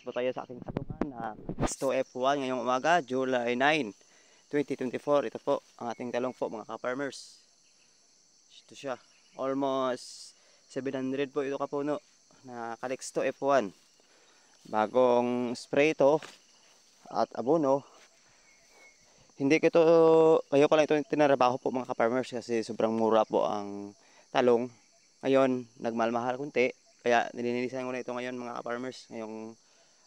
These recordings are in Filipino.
po tayo sa aking talungan na Gusto F1 ngayong umaga, July 9, 2024. Ito po ang ating talong po mga ka-farmers. Ito siya. Almost 700 po ito kapuno na Calixto F1. Bagong spray ito at abono. Hindi ko ito, kayo ko lang ito tinarabaho po mga ka-farmers kasi sobrang mura po ang talong. Ngayon, nagmahal-mahal kunti. Kaya nilinisan ko na ito ngayon mga ka-farmers. Ngayong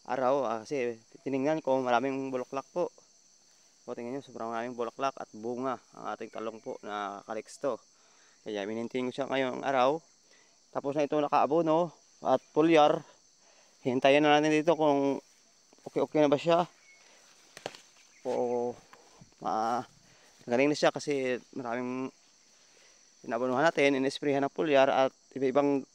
araw kasi tiningnan ko maraming bulaklak po. O tingnan nyo, sobrang maraming bulaklak at bunga ang ating talong po na Calixto. Kaya minintin ko siya ngayong araw. Tapos na ito nakaabono at pulyar. Hintayin na natin dito kung okay na ba siya. O galing na siya kasi maraming inabonohan natin, inisprehan ng pulyar at iba-ibang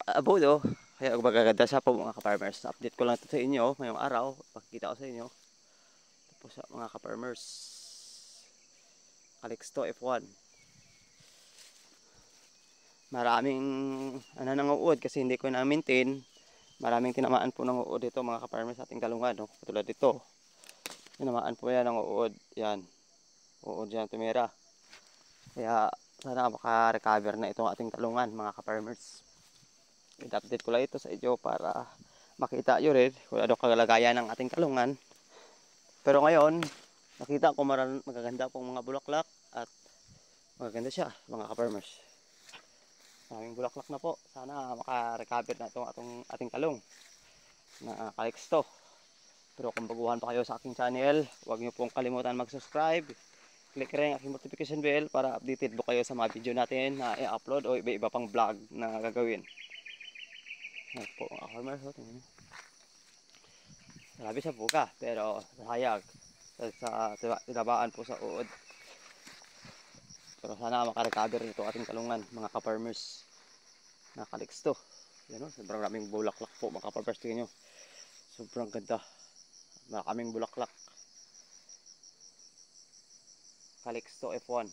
abono. Kaya magaganda siya po mga ka-farmers. Update ko lang ito sa inyo ngayong araw. Pakikita ko sa inyo. Tapos sa mga ka-farmers. Calixto F1. Maraming nanguud kasi hindi ko na-maintain. Maraming tinamaan po ng uod dito mga ka-farmers sa ating talungan. No? Katulad dito. Tinamaan po yan ng uod. Yan. Uod yan tumira. Kaya sana maka-recover na itong ating talungan mga ka-farmers. I-update ko lang ito sa inyo para makita nyo rin kung ano kagalagayan ng ating talungan. Pero ngayon, nakita ko magaganda pong mga bulaklak at magaganda siya mga ka-farmers. Maraming bulaklak na po. Sana maka-recover na itong ating talong na Calixto. Pero kung baguhan pa kayo sa aking channel, huwag nyo pong kalimutan mag-subscribe. Click rin ang aking notification bell para updated po kayo sa mga video natin na i-upload o iba-iba pang vlog na gagawin. Ayan po mga farmers, tingnan nyo. Grabe siya buka, pero sayag sa tinabaan po sa uod. Pero sana makarecover ito ating talungan mga ka-farmers na Calixto. Yan o, sobrang raming bulaklak po mga ka-farmers, tingnan nyo. Sobrang ganda. Maraming bulaklak. Calixto F1.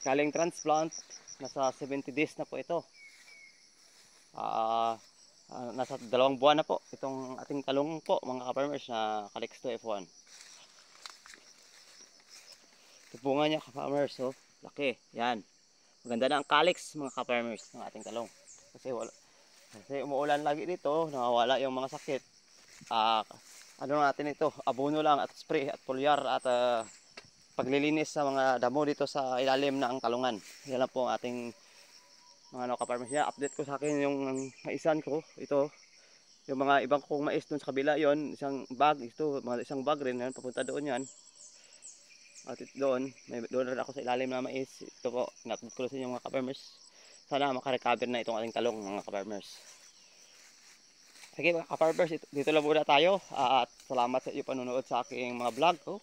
Galing transplant, nasa 70 days na po ito. Nasa 2 buwan na po itong ating talong po mga ka-farmers na Calixto F1. Ito bunga niya ka-farmers, oh, laki, yan. Maganda na ang calyx mga ka-farmers ng ating talong. Kasi umuulan lagi dito, nawawala yung mga sakit. Ano natin ito, abono lang at spray at pulyar at paglilinis sa mga damo dito sa ilalim ng talungan. Yan lang po ang ating mga ka-farmers niya. Update ko sa akin yung maisan ko, ito. Yung mga ibang kong mais doon sa kabila yon, isang bag, ito, isang bag rin yan, papunta doon yan. At doon rin ako sa ilalim na mais. Ito po, in-update ko sa inyo mga ka-farmers. Sana makarecover na itong ating talong mga ka-farmers. Sige mga ka-farmers, dito lang muna tayo. At salamat sa iyo panunood sa aking mga vlog ko.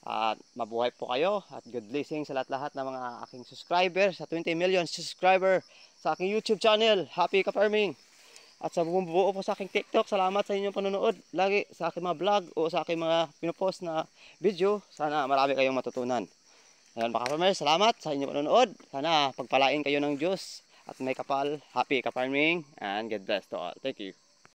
At mabuhay po kayo at good blessing sa lahat-lahat ng mga aking subscribers, sa 20 million subscriber sa aking YouTube channel, Happy Ka-Farming. At sa bumubuo po sa aking TikTok, salamat sa inyong panonood lagi sa aking mga vlog o sa aking mga pinopost na video. Sana marami kayong matutunan. Ayan mga ka-farmers, salamat sa inyong panonood. Sana pagpalain kayo ng Diyos at may kapal. Happy Ka-Farming and God bless to all. Thank you.